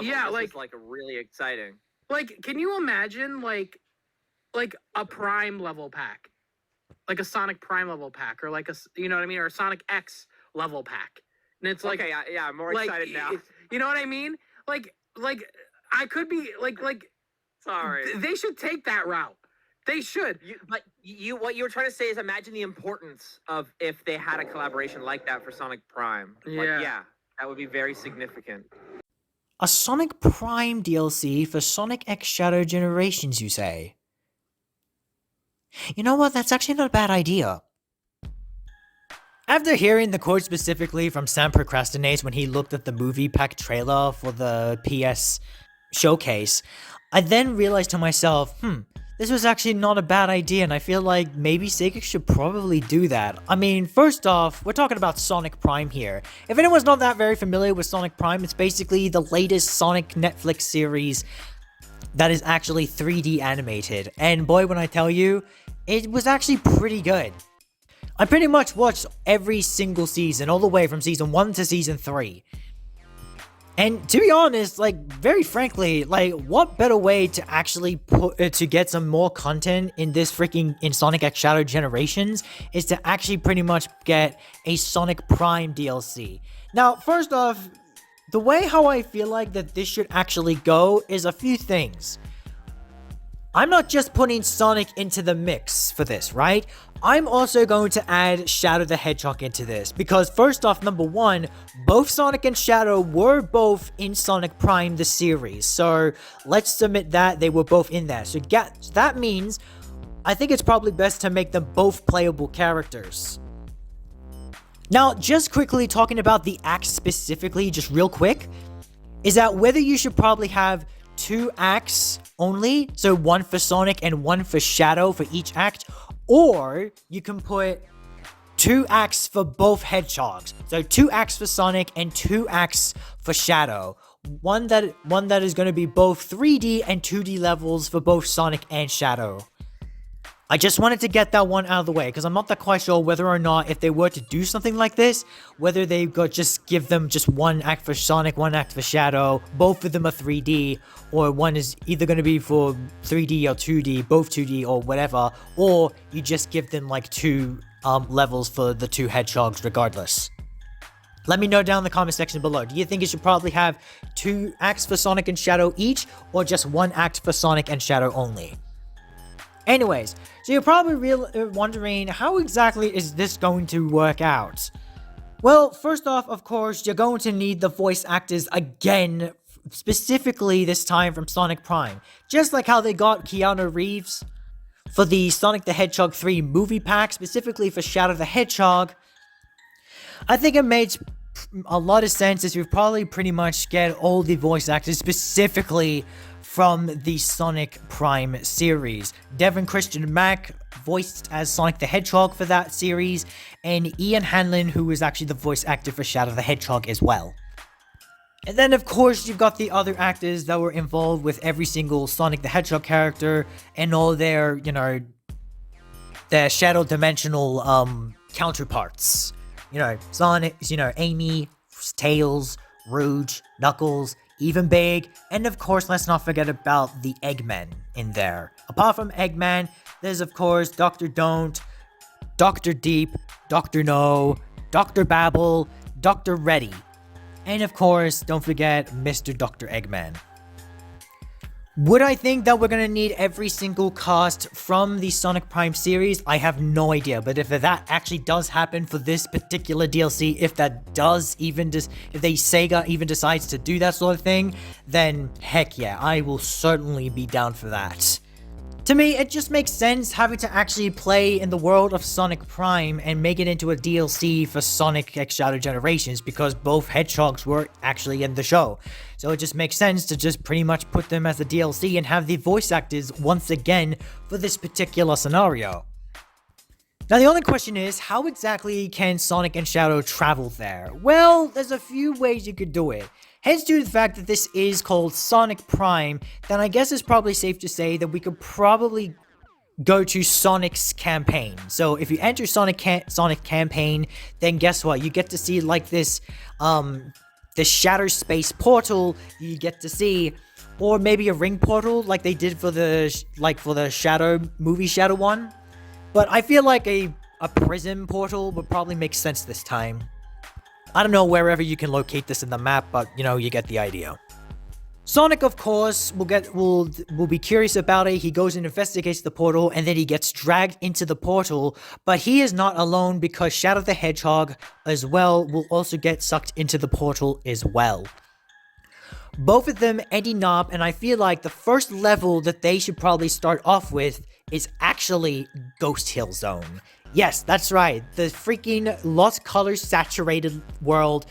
Yeah, this is like really exciting. like, can you imagine like a Prime level pack, like a Sonic Prime level pack, or like you know what I mean, or a Sonic X level pack, and it's like, Okay, yeah, I'm more like, excited now. you know what I mean? Like I could be like Sorry. they should take that route. They should. But what you were trying to say is imagine the importance of if they had a collaboration like that for Sonic Prime. Like, Yeah. yeah, that would be very significant. A Sonic Prime DLC for Sonic X Shadow Generations, you say? You know what, that's actually not a bad idea. After hearing the quote specifically from Sam Procrastinates when he looked at the movie pack trailer for the PS showcase, I then realized to myself, this was actually not a bad idea, and I feel like maybe Sega should probably do that. I mean, first off, we're talking about Sonic Prime here. If anyone's not that very familiar with Sonic Prime, it's basically the latest Sonic Netflix series that is actually 3D animated. And boy, when I tell you, it was actually pretty good. I pretty much watched every single season, all the way from season 1 to season 3. And to be honest, like, very frankly, like, what better way to actually to get some more content in this in Sonic X Shadow Generations is to actually pretty much get a Sonic Prime DLC. Now, first off, the way how I feel like that this should actually go is a few things. I'm not just putting Sonic into the mix for this, right? I'm also going to add Shadow the Hedgehog into this, because first off, number one, both Sonic and Shadow were both in Sonic Prime the series, so let's submit that they were both in there. So that means I think it's probably best to make them both playable characters. Now, just quickly talking about the acts specifically, just real quick, is that whether you should probably have 2 acts only, so one for Sonic and one for Shadow for each act, or you can put 2 acts for both Hedgehogs. So 2 acts for Sonic and 2 acts for Shadow. One that is going to be both 3D and 2D levels for both Sonic and Shadow. I just wanted to get that one out of the way, because I'm not that quite sure whether or not, if they were to do something like this, whether they could just give them just 1 act for Sonic, 1 act for Shadow, both of them are 3D, or one is either going to be for 3D or 2D, both 2D or whatever, or you just give them like 2 levels for the 2 Hedgehogs regardless. Let me know down in the comment section below. Do you think it should probably have 2 acts for Sonic and Shadow each, or just 1 act for Sonic and Shadow only? Anyways, so you're probably wondering, how exactly is this going to work out? Well, first off, of course, you're going to need the voice actors again, specifically this time from Sonic Prime. Just like how they got Keanu Reeves for the Sonic the Hedgehog 3 movie pack, specifically for Shadow the Hedgehog, I think it made a lot of sense as you probably pretty much get all the voice actors specifically from the Sonic Prime series. Devin Christian Mack voiced as Sonic the Hedgehog for that series, and Ian Hanlon, who was actually the voice actor for Shadow the Hedgehog as well. And then, of course, you've got the other actors that were involved with every single Sonic the Hedgehog character and all their, their Shadow Dimensional counterparts. Sonic, Amy, Tails, Rouge, Knuckles, Even Big, and of course, let's not forget about the Eggman in there. Apart from Eggman, there's of course Dr. Don't, Dr. Deep, Dr. No, Dr. Babble, Dr. Reddy, and of course, don't forget Mr. Dr. Eggman. Would I think that we're going to need every single cast from the Sonic Prime series? I have no idea, but if that actually does happen for this particular DLC, if Sega even decides to do that sort of thing, then heck yeah, I will certainly be down for that. To me, it just makes sense having to actually play in the world of Sonic Prime and make it into a DLC for Sonic X Shadow Generations, because both Hedgehogs were actually in the show. So it just makes sense to just pretty much put them as a DLC and have the voice actors once again for this particular scenario. Now the only question is, how exactly can Sonic and Shadow travel there? Well, there's a few ways you could do it. Hence, due to the fact that this is called Sonic Prime, then I guess it's probably safe to say that we could probably go to Sonic's campaign. So if you enter Sonic campaign, then guess what? You get to see like this the Shatter Space portal you get to see, or maybe a ring portal like they did for the Shadow movie Shadow one. But I feel like a prism portal would probably make sense this time. I don't know wherever you can locate this in the map, but you get the idea. Sonic, of course, will be curious about it. He goes and investigates the portal, and then he gets dragged into the portal. But he is not alone, because Shadow the Hedgehog as well will also get sucked into the portal as well. Both of them ending up, and I feel like the first level that they should probably start off with is actually Ghost Hill Zone. Yes, that's right. The freaking Lost Colors saturated world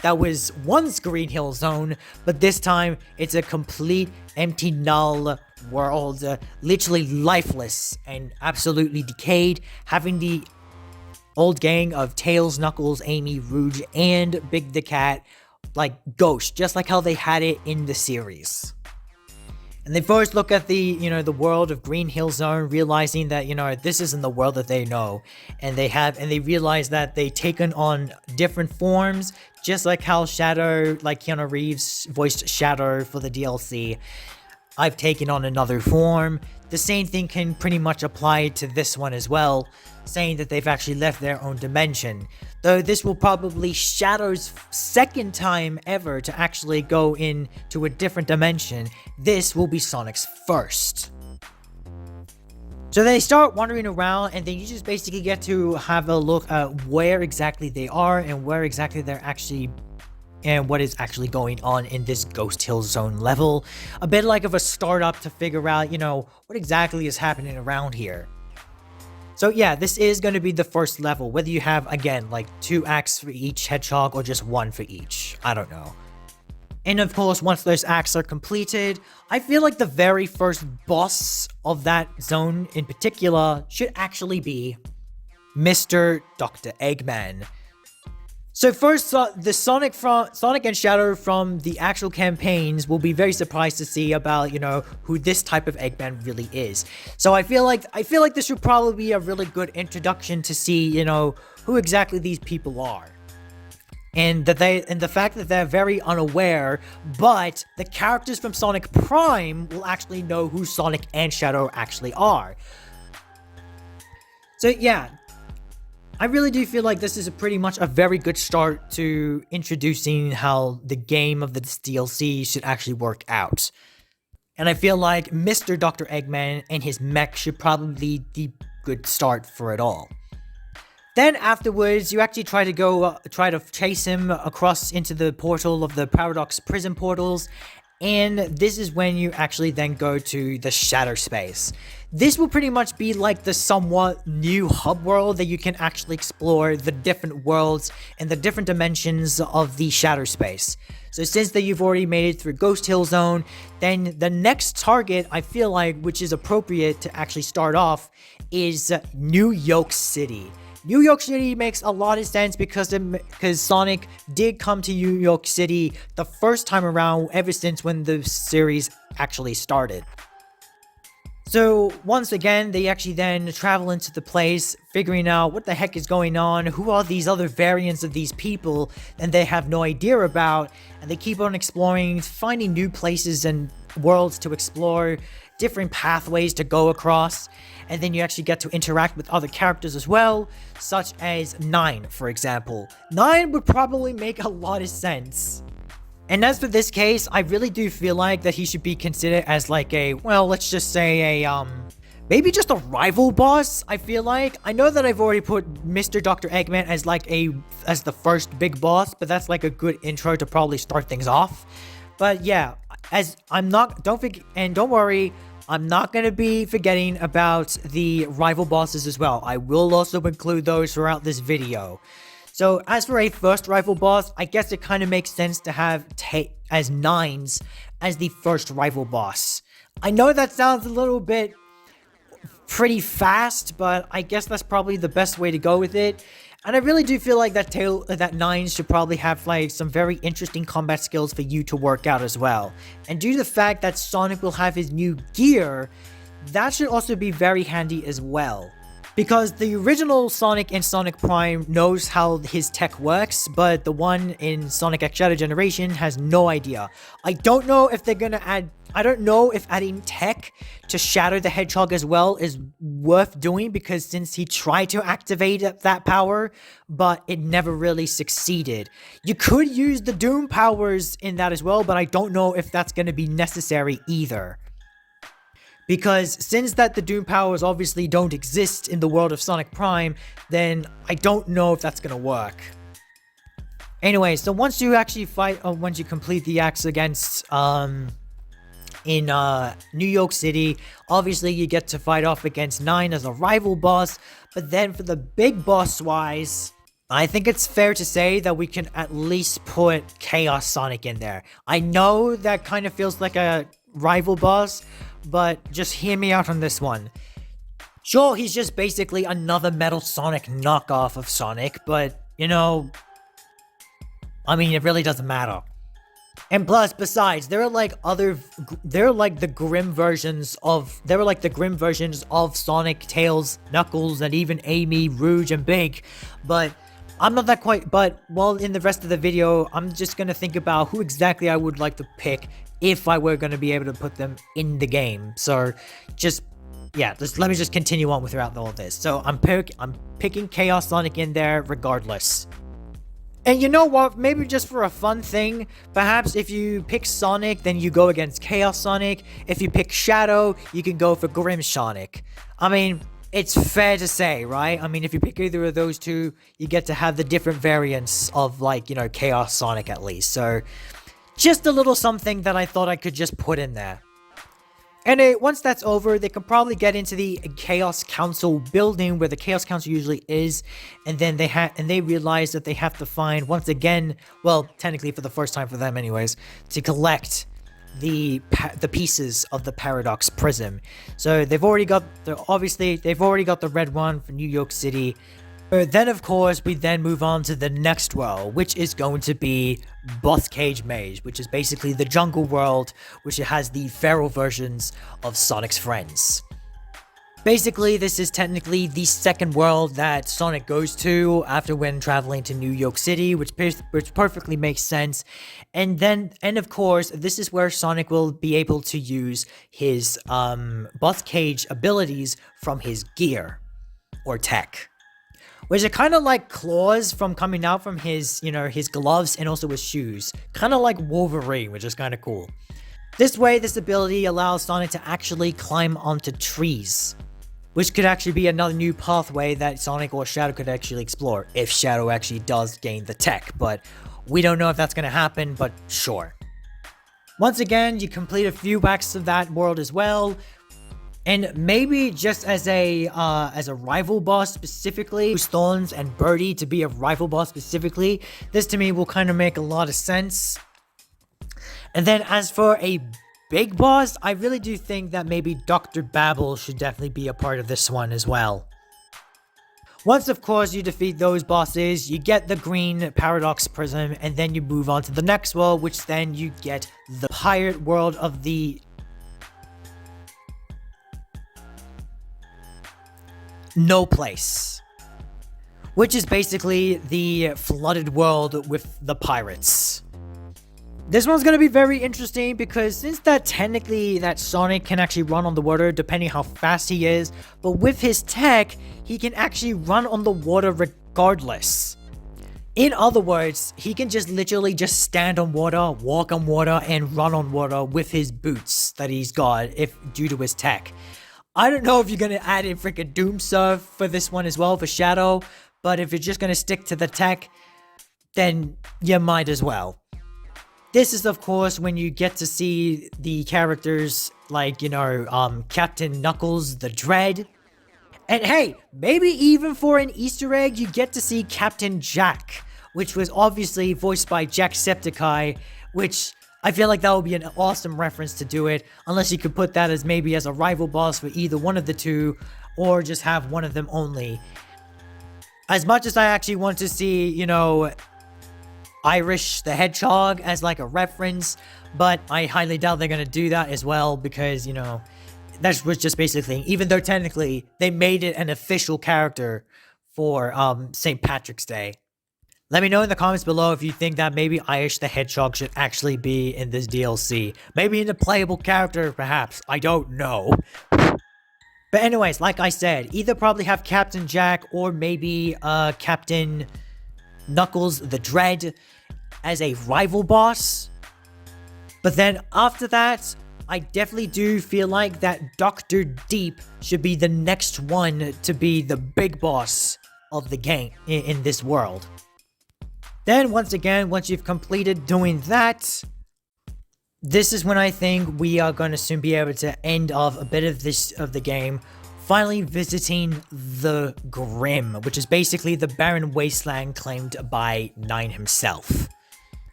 that was once Green Hill Zone, but this time it's a complete empty null world, literally lifeless and absolutely decayed, having the old gang of Tails, Knuckles, Amy, Rouge, and Big the Cat like ghosts, just like how they had it in the series. And they first look at the world of Green Hill Zone, realizing that, this isn't the world that they know. And they realize that they've taken on different forms, just like how Shadow, like Keanu Reeves voiced Shadow for the DLC. I've taken on another form. The same thing can pretty much apply to this one as well, saying that they've actually left their own dimension. Though this will probably Shadow's second time ever to actually go into a different dimension, this will be Sonic's first. So they start wandering around, and then you just basically get to have a look at where exactly they are and where exactly they're actually and what is actually going on in this Ghost Hill Zone level. A bit like of a startup to figure out, what exactly is happening around here. So yeah, this is going to be the first level, whether you have, again, like 2 acts for each hedgehog or just 1 for each. I don't know. And of course, once those acts are completed, I feel like the very first boss of that zone in particular should actually be Mr. Dr. Eggman. So first, the Sonic and Shadow from the actual campaigns will be very surprised to see about, who this type of Eggman really is. So I feel like this should probably be a really good introduction to see, who exactly these people are. And the fact that they're very unaware, but the characters from Sonic Prime will actually know who Sonic and Shadow actually are. So yeah, I really do feel like this is pretty much a very good start to introducing how the game of this DLC should actually work out. And I feel like Mr. Dr. Eggman and his mech should probably be the good start for it all. Then afterwards, you actually try to chase him across into the portal of the Paradox prison portals, and this is when you actually then go to the Shatter Space. This will pretty much be like the somewhat new hub world that you can actually explore the different worlds and the different dimensions of the Shatter Space. So since that you've already made it through Ghost Hill Zone, then the next target I feel like which is appropriate to actually start off is New York City. New York City makes a lot of sense because Sonic did come to New York City the first time around ever since when the series actually started. So once again, they actually then travel into the place, figuring out what the heck is going on, who are these other variants of these people, and they have no idea about, and they keep on exploring, finding new places and worlds to explore, different pathways to go across, and then you actually get to interact with other characters as well, such as Nine, for example. Nine would probably make a lot of sense. And as for this case, I really do feel like that he should be considered as like a, well, let's just say a, maybe just a rival boss, I feel like. I know that I've already put Mr. Dr. Eggman as the first big boss, but that's like a good intro to probably start things off. But yeah, don't worry, I'm not going to be forgetting about the rival bosses as well. I will also include those throughout this video. So as for a first rival boss, I guess it kind of makes sense to have as Nines as the first rival boss. I know that sounds a little bit pretty fast, but I guess that's probably the best way to go with it. And I really do feel like that Nines should probably have like some very interesting combat skills for you to work out as well. And due to the fact that Sonic will have his new gear, that should also be very handy as well. Because the original Sonic in Sonic Prime knows how his tech works, but the one in Sonic X Shadow Generation has no idea. I don't know if adding tech to Shadow the Hedgehog as well is worth doing, because since he tried to activate that power, but it never really succeeded. You could use the Doom powers in that as well, but I don't know if that's going to be necessary either. Because since that the Doom powers obviously don't exist in the world of Sonic Prime, then I don't know if that's gonna work. Anyway, so once you actually once you complete the acts against, in New York City, obviously you get to fight off against 9 as a rival boss, but then for the big boss wise, I think it's fair to say that we can at least put Chaos Sonic in there. I know that kind of feels like a rival boss, but just hear me out on this one. Sure, he's just basically another Metal Sonic knockoff of Sonic, but, you know, I mean, it really doesn't matter. And plus, besides, there are like the grim versions of Sonic, Tails, Knuckles, and even Amy, Rouge, and Big, but I'm not that quite, but while in the rest of the video, I'm just gonna think about who exactly I would like to pick if I were going to be able to put them in the game. So let me just continue on throughout all this. So I'm picking Chaos Sonic in there regardless. And you know what, maybe just for a fun thing, perhaps if you pick Sonic, then you go against Chaos Sonic. If you pick Shadow, you can go for Grim Sonic. I mean, it's fair to say, right? I mean, if you pick either of those two, you get to have the different variants of, like, you know, Chaos Sonic at least. So just a little something that I thought I could just put in there. And once that's over, they can probably get into the Chaos Council building where the Chaos Council usually is, and then they realize that they have to find, once again, well, technically for the first time for them anyways, to collect the pieces of the Paradox Prism. So they've already got the red one for New York City. Then, of course, we then move on to the next world, which is going to be Boss Cage Maze, which is basically the jungle world, which has the feral versions of Sonic's friends. Basically, this is technically the second world that Sonic goes to after when traveling to New York City, which perfectly makes sense. And of course, this is where Sonic will be able to use his Boss Cage abilities from his gear or tech, which are kind of like claws from coming out from his, you know, his gloves and also his shoes. Kind of like Wolverine, which is kind of cool. This way, this ability allows Sonic to actually climb onto trees, which could actually be another new pathway that Sonic or Shadow could actually explore, if Shadow actually does gain the tech, but we don't know if that's going to happen, but sure. Once again, you complete a few acts of that world as well, and maybe just as a rival boss specifically, Thorns and Birdie to be a rival boss specifically, this to me will kind of make a lot of sense. And then as for a big boss, I really do think that maybe Dr. Babel should definitely be a part of this one as well. Once, of course, you defeat those bosses, you get the green Paradox Prism, and then you move on to the next world, which then you get the pirate world of the No Place, which is basically the flooded world with the pirates. This one's going to be very interesting because since that Sonic can actually run on the water depending how fast he is, but with his tech, he can actually run on the water regardless. In other words, he can just literally just stand on water, walk on water, and run on water with his boots that he's got due to his tech. I don't know if you're going to add in freaking Doom Surf for this one as well for Shadow, but if you're just going to stick to the tech, then you might as well. This is, of course, when you get to see the characters like, you know, Captain Knuckles, the Dread. And hey, maybe even for an Easter egg, you get to see Captain Jack, which was obviously voiced by Jacksepticeye, which I feel like that would be an awesome reference to do it, unless you could put that as maybe as a rival boss for either one of the two, or just have one of them only. As much as I actually want to see, you know, Irish the Hedgehog as like a reference, but I highly doubt they're going to do that as well because, you know, that was just basically, even though technically they made it an official character for St. Patrick's Day. Let me know in the comments below if you think that maybe Irish the Hedgehog should actually be in this DLC. Maybe in a playable character, perhaps. I don't know. But anyways, like I said, either probably have Captain Jack or maybe Captain Knuckles the Dread as a rival boss. But then after that, I definitely do feel like that Dr. Deep should be the next one to be the big boss of the game in this world. Then once again, once you've completed doing that, this is when I think we are going to soon be able to end off a bit of the game, finally visiting the Grim, which is basically the barren wasteland claimed by Nine himself.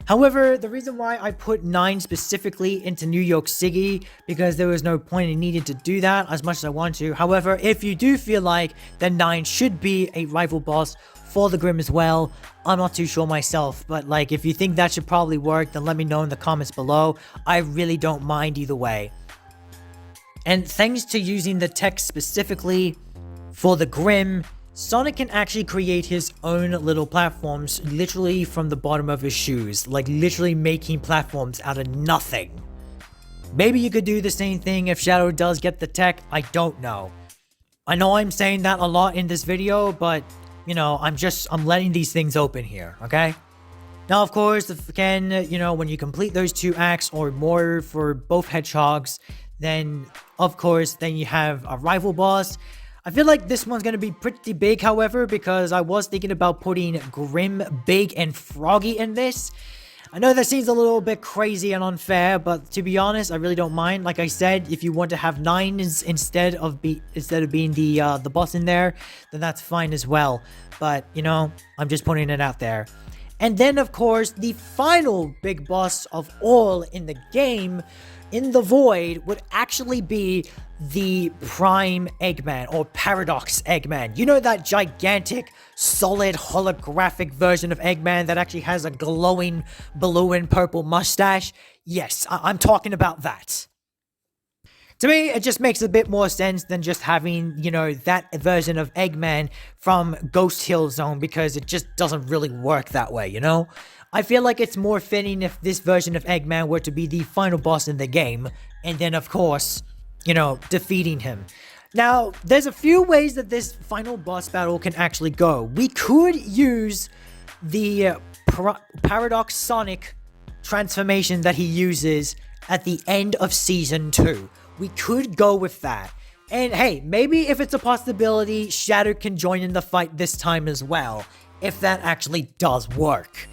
However, the reason why I put 9 specifically into New York City, because there was no point in needing to do that as much as I want to. However, if you do feel like that 9 should be a rival boss for the Grim as well, I'm not too sure myself, but like if you think that should probably work, then let me know in the comments below. I really don't mind either way. And thanks to using the text specifically for the Grim, Sonic can actually create his own little platforms literally from the bottom of his shoes, like literally making platforms out of nothing. Maybe you could do the same thing if Shadow does get the tech, I don't know. I know I'm saying that a lot in this video, but you know, I'm letting these things open here, okay? Now, of course, again, you know, when you complete those 2 acts or more for both hedgehogs, then of course, then you have a rival boss. I feel like this one's going to be pretty big, however, because I was thinking about putting Grim, Big, and Froggy in this. I know that seems a little bit crazy and unfair, but to be honest, I really don't mind. Like I said, if you want to have 9 instead of being the boss in there, then that's fine as well. But, you know, I'm just putting it out there. And then, of course, the final big boss of all in the game, in the Void, would actually be the Prime Eggman, or Paradox Eggman. You know that gigantic, solid, holographic version of Eggman that actually has a glowing blue and purple mustache? Yes, I'm talking about that. To me, it just makes a bit more sense than just having, you know, that version of Eggman from Ghost Hill Zone, because it just doesn't really work that way, you know? I feel like it's more fitting if this version of Eggman were to be the final boss in the game, and then, of course, you know, defeating him. Now, there's a few ways that this final boss battle can actually go. We could use the Paradox Sonic transformation that he uses at the end of Season 2. We could go with that. And hey, maybe if it's a possibility, Shadow can join in the fight this time as well, if that actually does work.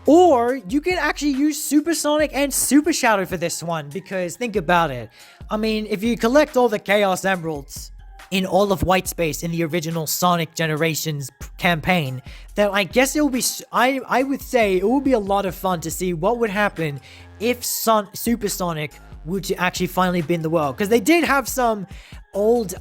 Or you can actually use Super Sonic and Super Shadow for this one, because think about it. I mean, if you collect all the Chaos Emeralds in all of White Space in the original Sonic Generations campaign, then I guess it will be, I would say it would be a lot of fun to see what would happen if Super Sonic would to actually finally be in the world. Because they did have some old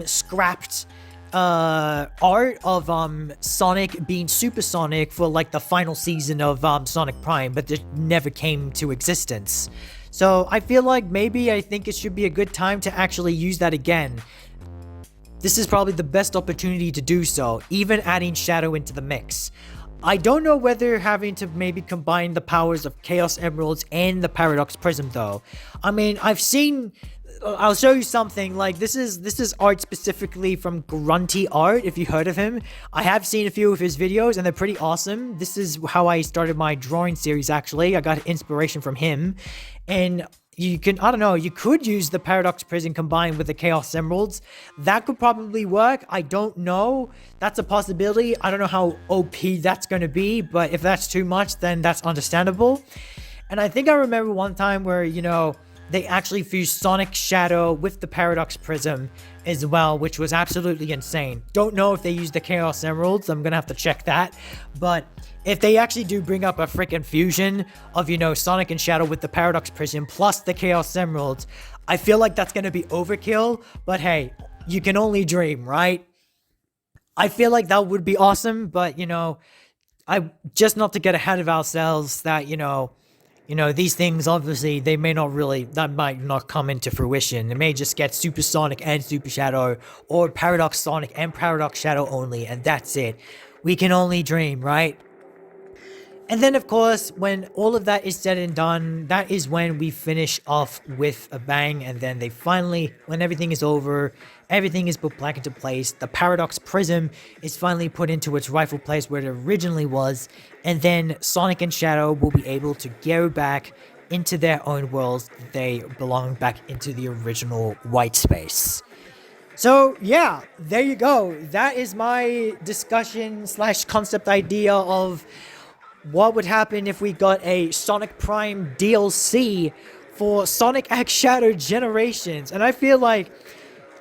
scrapped art of Sonic being Super Sonic for like the final season of Sonic Prime, but it never came to existence. So I feel like maybe I think it should be a good time to actually use that again. This is probably the best opportunity to do so, even adding Shadow into the mix. I don't know whether having to maybe combine the powers of Chaos Emeralds and the Paradox Prism though. I mean, I've seen, I'll show you something, like this is art specifically from Grunty Art, if you heard of him. I have seen a few of his videos and they're pretty awesome. This is how I started my drawing series actually. I got inspiration from him. And you can, I don't know, you could use the Paradox Prism combined with the Chaos Emeralds. That could probably work. I don't know. That's a possibility. I don't know how OP that's going to be, but if that's too much, then that's understandable. And I think I remember one time where, you know, they actually fused Sonic Shadow with the Paradox Prism as well, which was absolutely insane. Don't know if they used the Chaos Emeralds. I'm going to have to check that. But if they actually do bring up a freaking fusion of, you know, Sonic and Shadow with the Paradox Prism plus the Chaos Emeralds, I feel like that's going to be overkill. But hey, you can only dream, right? I feel like that would be awesome. But, you know, just not to get ahead of ourselves that, you know, You know, these things, obviously, they may not really, that might not come into fruition. It may just get Super Sonic and Super Shadow, or Paradox Sonic and Paradox Shadow only, and that's it. We can only dream, right? And then, of course, when all of that is said and done, that is when we finish off with a bang, and then they finally, when everything is over, everything is put back into place, the Paradox Prism is finally put into its rightful place where it originally was, and then Sonic and Shadow will be able to go back into their own worlds. They belong back into the original white space. So yeah, there you go. That is my discussion slash concept idea of what would happen if we got a Sonic Prime DLC for Sonic X Shadow Generations. And I feel like,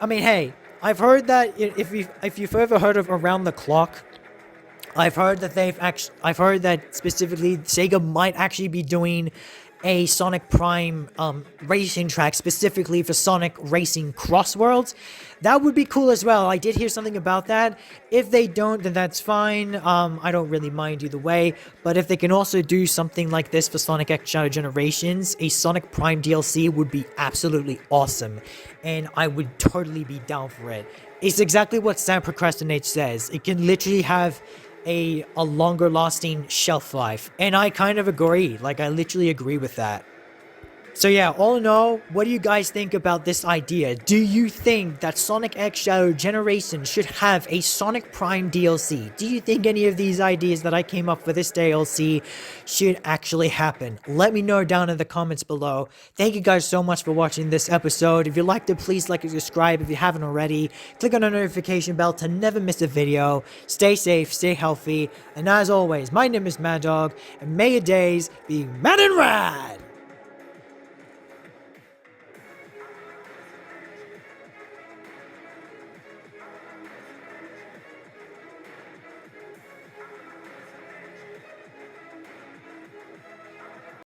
I mean, hey, I've heard that if you've ever heard of Around the Clock, I've heard that specifically Sega might actually be doing a Sonic Prime racing track specifically for Sonic Racing Cross Worlds. That would be cool as well. I did hear something about that. If they don't, then that's fine. I don't really mind either way. But if they can also do something like this for Sonic X Shadow Generations, a Sonic Prime DLC would be absolutely awesome. And I would totally be down for it. It's exactly what Sam Procrastinates says. It can literally have a longer lasting shelf life. And I kind of agree. Like, I literally agree with that. So yeah, all in all, what do you guys think about this idea? Do you think that Sonic X Shadow Generation should have a Sonic Prime DLC? Do you think any of these ideas that I came up for this DLC should actually happen? Let me know down in the comments below. Thank you guys so much for watching this episode. If you liked it, please like and subscribe if you haven't already. Click on the notification bell to never miss a video. Stay safe, stay healthy, and as always, my name is Mad Dog, and may your days be mad and rad!